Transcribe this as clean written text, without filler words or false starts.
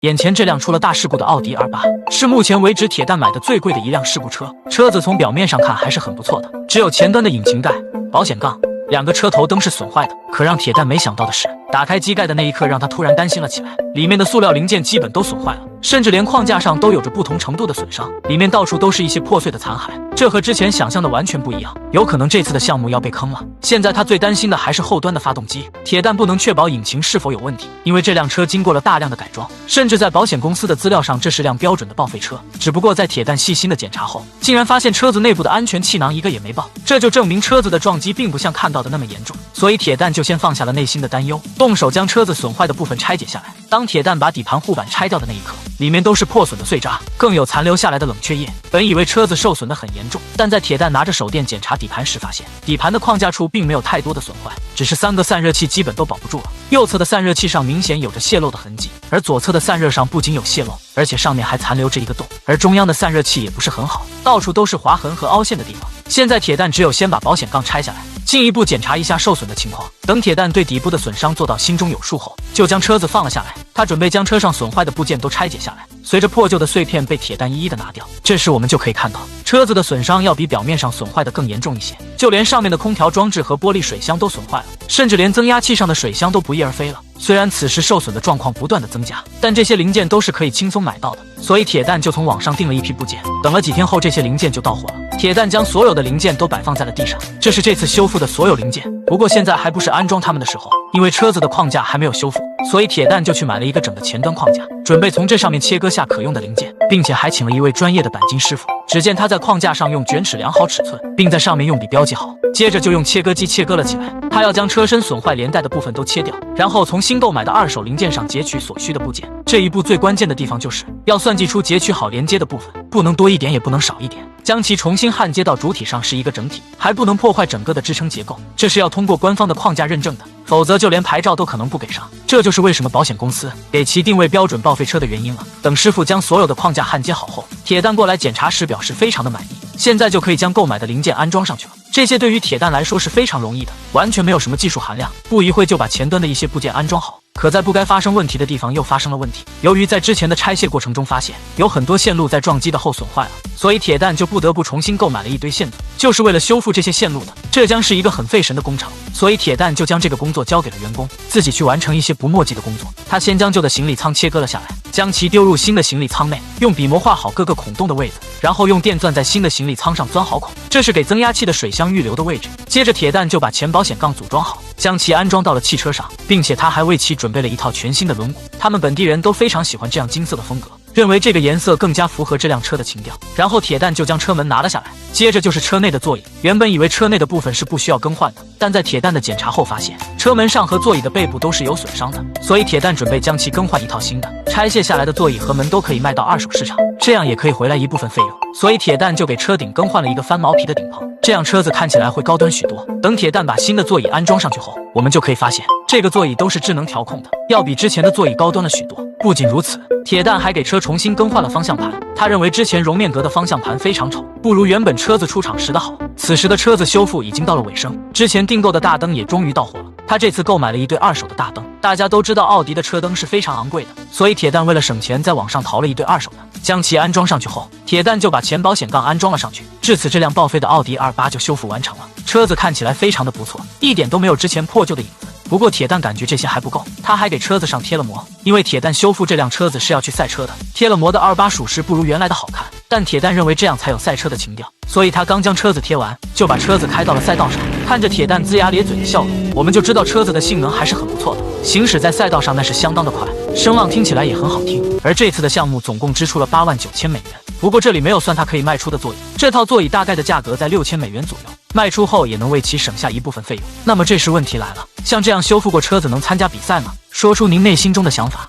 眼前这辆出了大事故的奥迪 R8， 是目前为止铁蛋买的最贵的一辆事故车。车子从表面上看还是很不错的，只有前端的引擎盖、保险杠、2个车头灯是损坏的。可让铁蛋没想到的是，打开机盖的那一刻，让他突然担心了起来。里面的塑料零件基本都损坏了，甚至连框架上都有着不同程度的损伤，里面到处都是一些破碎的残骸。这和之前想象的完全不一样，有可能这次的项目要被坑了。现在他最担心的还是后端的发动机，铁蛋不能确保引擎是否有问题，因为这辆车经过了大量的改装，甚至在保险公司的资料上，这是辆标准的报废车。只不过在铁蛋细心的检查后，竟然发现车子内部的安全气囊一个也没爆，这就证明车子的撞击并不像看到的那么严重。所以铁蛋就先放下了内心的担忧，动手将车子损坏的部分拆解下来。当铁蛋把底盘护板拆掉的那一刻，里面都是破损的碎渣，更有残留下来的冷却液。本以为车子受损得很严重，但在铁蛋拿着手电检查底盘时，发现底盘的框架处并没有太多的损坏，只是3个散热器基本都保不住了。右侧的散热器上明显有着泄漏的痕迹，而左侧的散热上不仅有泄漏，而且上面还残留着一个洞，而中央的散热器也不是很好，到处都是划痕和凹陷的地方。现在铁蛋只有先把保险杠拆下来，进一步检查一下受损的情况。等铁蛋对底部的损伤做到心中有数后，就将车子放了下来。他准备将车上损坏的部件都拆解下来，随着破旧的碎片被铁蛋一一的拿掉。这时我们就可以看到，车子的损伤要比表面上损坏的更严重一些，就连上面的空调装置和玻璃水箱都损坏了，甚至连增压器上的水箱都不翼而飞了。虽然此时受损的状况不断的增加，但这些零件都是可以轻松买到的，所以铁蛋就从网上订了一批部件。等了几天后，这些零件就到货了。铁蛋将所有的零件都摆放在了地上，这是这次修复的所有零件。不过现在还不是安装它们的时候，因为车子的框架还没有修复，所以铁蛋就去买了一个整个前端框架，准备从这上面切割下可用的零件，并且还请了一位专业的钣金师傅。只见他在框架上用卷尺量好尺寸，并在上面用笔标记好，接着就用切割机切割了起来。他要将车身损坏连带的部分都切掉，然后从新购买的2手零件上截取所需的部件。这一步最关键的地方就是要算计出截取好连接的部分，不能多一点也不能少一点，将其重新焊接到主体上是一个整体，还不能破坏整个的支撑结构。这是要通过官方的框架认证的，否则就连牌照都可能不给上。这就是为什么保险公司给其定位标准报废车的原因了。等师傅将所有的框架焊接好后，铁蛋过来检查时表示非常的满意，现在就可以将购买的零件安装上去了。这些对于铁蛋来说是非常容易的，完全没有什么技术含量，不一会就把前端的一些部件安装好。可在不该发生问题的地方又发生了问题，由于在之前的拆卸过程中发现有很多线路在撞击的后损坏了，所以铁蛋就不得不重新购买了一堆线组，就是为了修复这些线路的。这将是一个很费神的工程，所以铁蛋就将这个工作交给了员工，自己去完成一些不墨迹的工作。他先将旧的行李舱切割了下来，将其丢入新的行李舱内，用笔墨画好各个孔洞的位置，然后用电钻在新的行李舱上钻好孔，这是给增压器的水箱预留的位置。接着铁蛋就把前保险杠组装好，将其安装到了汽车上，并且他还为其准备了一套全新的轮毂。他们本地人都非常喜欢这样金色的风格，认为这个颜色更加符合这辆车的情调。然后铁蛋就将车门拿了下来，接着就是车内的座椅。原本以为车内的部分是不需要更换的，但在铁蛋的检查后发现，车门上和座椅的背部都是有损伤的，所以铁蛋准备将其更换一套新的。拆卸下来的座椅和门都可以卖到2手市场，这样也可以回来一部分费用。所以铁蛋就给车顶更换了一个翻毛皮的顶棚，这样车子看起来会高端许多。等铁蛋把新的座椅安装上去后，我们就可以发现这个座椅都是智能调控的，要比之前的座椅高端了许多。不仅如此，铁蛋还给车重新更换了方向盘。他认为之前绒面格的方向盘非常丑，不如原本车子出厂时的好。此时的车子修复已经到了尾声，之前订购的大灯也终于到货了。他这次购买了一对2手的大灯。大家都知道奥迪的车灯是非常昂贵的，所以铁蛋为了省钱，在网上淘了一对2手的，将其安装上去后，铁蛋就把前保险杠安装了上去。至此，这辆报废的奥迪 R8 就修复完成了。车子看起来非常的不错，一点都没有之前破旧的影子。不过铁蛋感觉这些还不够，他还给车子上贴了膜，因为铁蛋修复这辆车子是要去赛车的，贴了膜的 R8 属实不如原来的好看，但铁蛋认为这样才有赛车的情调，所以他刚将车子贴完，就把车子开到了赛道上。看着铁蛋龇牙咧嘴的笑容，我们就知道车子的性能还是很不错的，行驶在赛道上那是相当的快，声浪听起来也很好听。而这次的项目总共支出了89000美元，不过这里没有算他可以卖出的座椅，这套座椅大概的价格在6000美元左右，卖出后也能为其省下一部分费用。那么这时问题来了，像这样修复过车子能参加比赛吗？说出您内心中的想法。